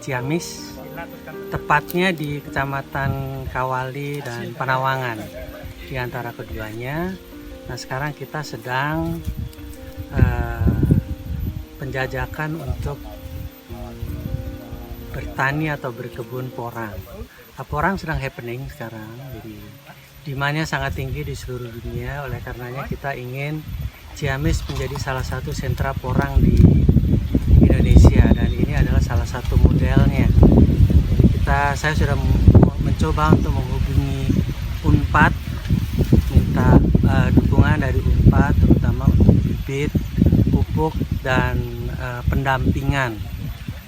Ciamis, tepatnya di Kecamatan Kawali dan Penawangan, di antara keduanya. Nah, sekarang kita sedang penjajakan untuk bertani atau berkebun porang. Porang sedang happening sekarang, jadi demandnya sangat tinggi di seluruh dunia. Oleh karenanya kita ingin Ciamis menjadi salah satu sentra porang di Indonesia, dan ini adalah salah satu modelnya. Jadi saya sudah mencoba untuk menghubungi Unpad, minta dukungan dari Unpad terutama untuk bibit, pupuk, dan pendampingan.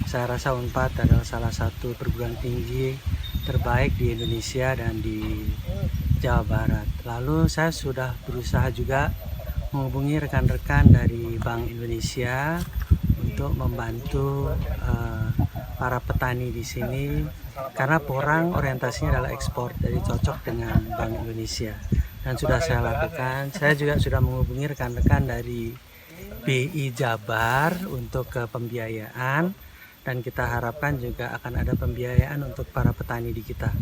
Saya rasa Unpad adalah salah satu perguruan tinggi terbaik di Indonesia dan di Jawa Barat. Lalu saya sudah berusaha juga menghubungi rekan-rekan dari Bank Indonesia untuk membantu para petani di sini, karena porang orientasinya adalah ekspor, jadi cocok dengan Bank Indonesia. Dan sudah saya lakukan. Saya juga sudah menghubungi rekan-rekan dari BI Jabar untuk pembiayaan, dan kita harapkan juga akan ada pembiayaan untuk para petani di kita.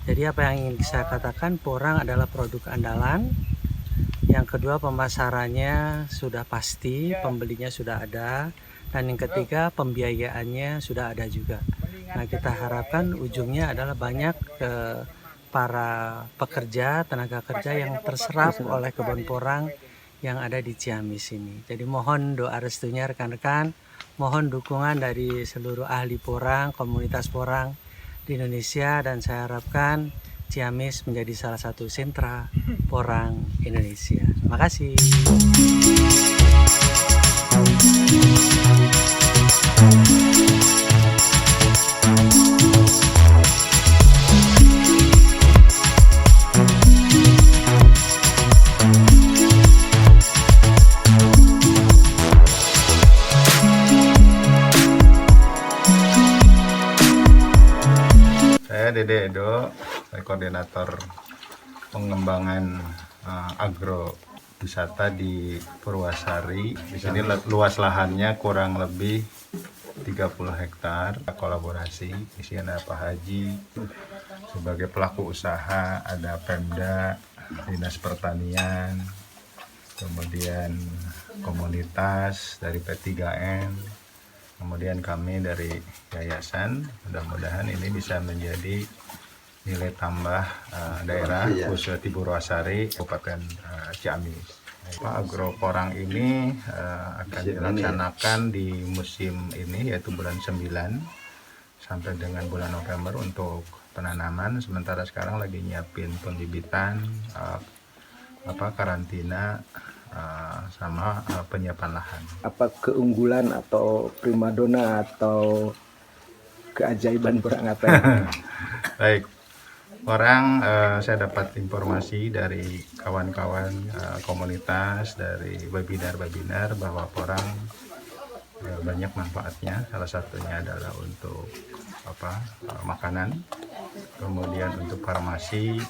Jadi apa yang ingin saya katakan, porang adalah produk andalan. Yang kedua, pemasarannya sudah pasti, pembelinya sudah ada. Dan yang ketiga, pembiayaannya sudah ada juga. Nah, kita harapkan ujungnya adalah banyak para pekerja, tenaga kerja yang terserap oleh kebun porang yang ada di Ciamis ini. Jadi mohon doa restunya rekan-rekan, mohon dukungan dari seluruh ahli porang, komunitas porang di Indonesia, dan saya harapkan Ciamis menjadi salah satu sentra porang Indonesia. Terima kasih. Saya Dede Edo, saya koordinator pengembangan agrowisata di Purwasari. Di sini luas lahannya kurang lebih 30 hektar. Kolaborasi, di sini ada Pak Haji sebagai pelaku usaha, ada Pemda, Dinas Pertanian, kemudian komunitas dari P3M, kemudian kami dari yayasan. Mudah-mudahan ini bisa menjadi nilai tambah daerah khusus di Purwasari, Kabupaten Ciamis. Agro porang ini akan dilaksanakan di musim ini, yaitu bulan 9 sampai dengan bulan November untuk penanaman. Sementara sekarang lagi nyiapin pembibitan, karantina, sama penyiapan lahan. Apa keunggulan atau primadona atau keajaiban porang apa? Baik, saya dapat informasi dari kawan-kawan komunitas, dari webinar bahwa porang banyak manfaatnya. Salah satunya adalah untuk makanan, kemudian untuk farmasi,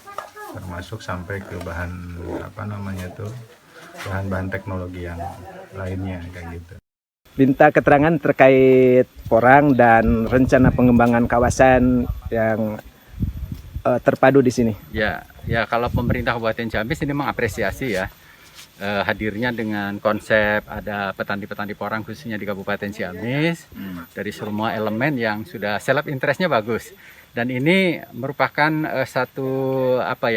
termasuk sampai ke bahan-bahan teknologi yang lainnya kayak gitu. Minta keterangan terkait porang dan rencana pengembangan kawasan yang terpadu di sini. Ya, kalau pemerintah Kabupaten Ciamis ini mengapresiasi ya hadirnya dengan konsep ada petani-petani porang khususnya di Kabupaten Ciamis dari semua elemen yang sudah self interestnya bagus. Dan ini merupakan satu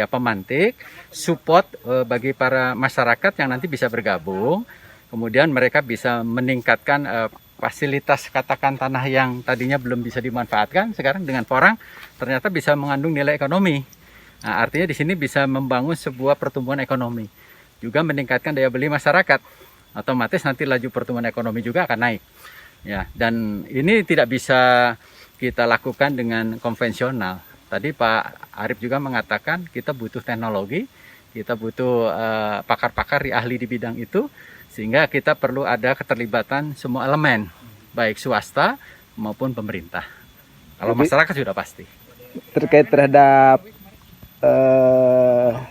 pemantik support bagi para masyarakat yang nanti bisa bergabung. Kemudian mereka bisa meningkatkan fasilitas katakan tanah yang tadinya belum bisa dimanfaatkan, sekarang dengan porang ternyata bisa mengandung nilai ekonomi. Nah, artinya di sini bisa membangun sebuah pertumbuhan ekonomi, juga meningkatkan daya beli masyarakat. Otomatis nanti laju pertumbuhan ekonomi juga akan naik. Ya, dan ini tidak bisa kita lakukan dengan konvensional. Tadi Pak Arif juga mengatakan kita butuh teknologi, kita butuh pakar-pakar ahli di bidang itu, sehingga kita perlu ada keterlibatan semua elemen, baik swasta maupun pemerintah. Kalau masyarakat sudah pasti. Terkait terhadap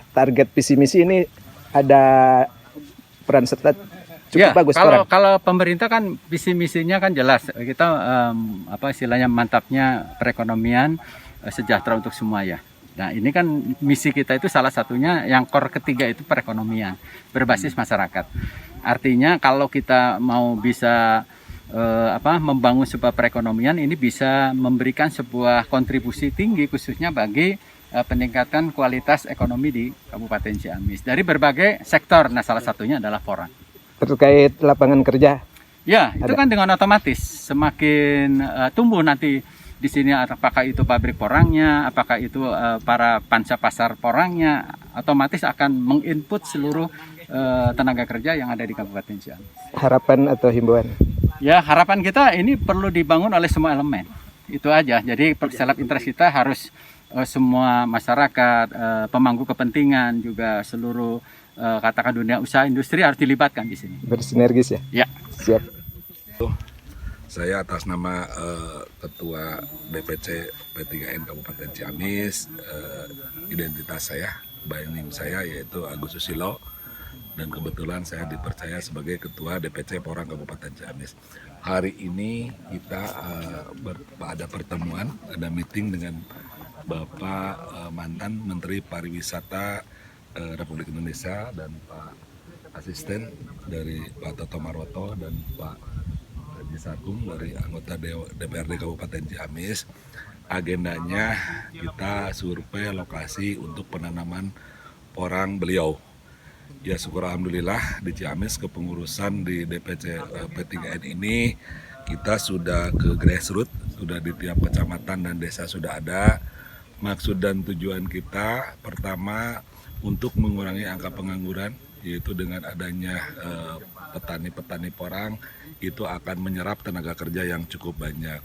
target visi misi ini, ada peran serta cukup bagus porang. kalau pemerintah kan visi misinya kan jelas. Kita apa istilahnya mantapnya perekonomian sejahtera untuk semua ya. Nah, ini kan misi kita itu salah satunya yang core ketiga itu perekonomian berbasis masyarakat. Artinya kalau kita mau bisa membangun sebuah perekonomian, ini bisa memberikan sebuah kontribusi tinggi khususnya bagi peningkatan kualitas ekonomi di Kabupaten Ciamis dari berbagai sektor. Nah, salah satunya adalah porang. Terkait lapangan kerja. Ya, itu kan dengan otomatis semakin tumbuh nanti di sini, apakah itu pabrik porangnya, apakah itu para panca pasar porangnya, otomatis akan menginput seluruh tenaga kerja yang ada di Kabupaten Ciamis. Harapan atau himbauan? Ya, harapan kita ini perlu dibangun oleh semua elemen. Itu aja. Jadi self interest kita harus semua masyarakat, pemangku kepentingan, juga seluruh katakan dunia usaha industri harus dilibatkan di sini. Bersinergis ya? Ya. Siap. Saya atas nama Ketua DPC P3N Kabupaten Ciamis, identitas saya, by name saya yaitu Agus Susilo, dan kebetulan saya dipercaya sebagai Ketua DPC Porang Kabupaten Ciamis. Hari ini kita ada pertemuan, ada meeting dengan Bapak mantan Menteri Pariwisata Republik Indonesia dan Pak Asisten dari Pak Toto Marwoto dan Pak Haji Sagung dari anggota DPRD Kabupaten Ciamis. Agendanya kita survei lokasi untuk penanaman porang beliau. Ya, syukur alhamdulillah di Ciamis kepengurusan di DPC P3N ini kita sudah ke grassroots, sudah di tiap kecamatan dan desa sudah ada. Maksud dan tujuan kita pertama untuk mengurangi angka pengangguran, yaitu dengan adanya petani-petani porang itu akan menyerap tenaga kerja yang cukup banyak.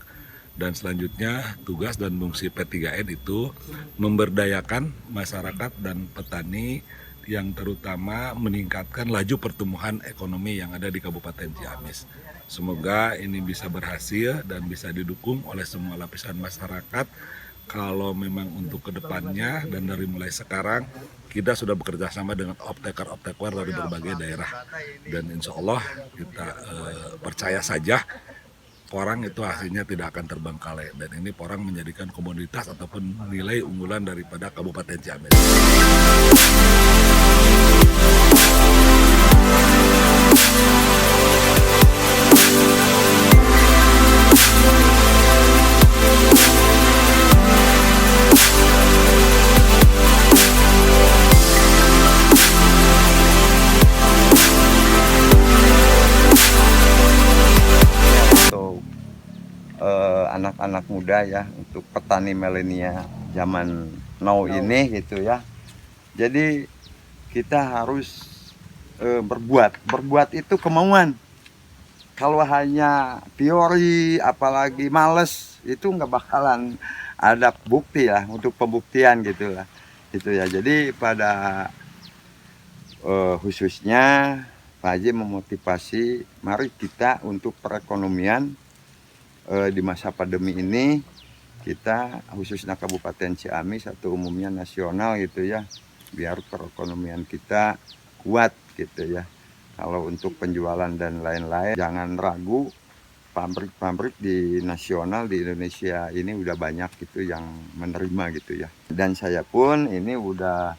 Dan selanjutnya tugas dan fungsi P3N itu memberdayakan masyarakat dan petani yang terutama meningkatkan laju pertumbuhan ekonomi yang ada di Kabupaten Ciamis. Semoga ini bisa berhasil dan bisa didukung oleh semua lapisan masyarakat. Kalau memang untuk kedepannya dan dari mulai sekarang kita sudah bekerja sama dengan optaker dari berbagai daerah, dan insya Allah kita percaya saja porang itu hasilnya tidak akan terbengkalai, dan ini porang menjadikan komoditas ataupun nilai unggulan daripada Kabupaten Ciamis. Anak-anak muda ya, untuk petani milenial zaman now ini gitu ya. Jadi kita harus berbuat itu kemauan. Kalau hanya teori apalagi males itu nggak bakalan ada bukti ya, untuk pembuktian gitulah gitu ya. Jadi pada khususnya Pak Haji memotivasi mari kita untuk perekonomian di masa pandemi ini, kita khususnya Kabupaten Ciamis atau umumnya nasional gitu ya, biar perekonomian kita kuat gitu ya. Kalau untuk penjualan dan lain-lain jangan ragu, pabrik-pabrik di nasional di Indonesia ini udah banyak gitu yang menerima gitu ya. Dan saya pun ini udah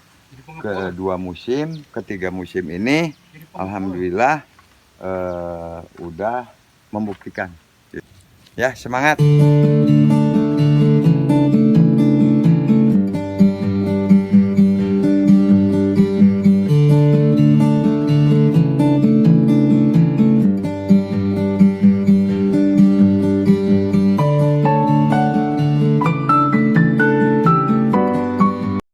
kedua musim, ketiga musim ini alhamdulillah udah membuktikan. Ya, semangat.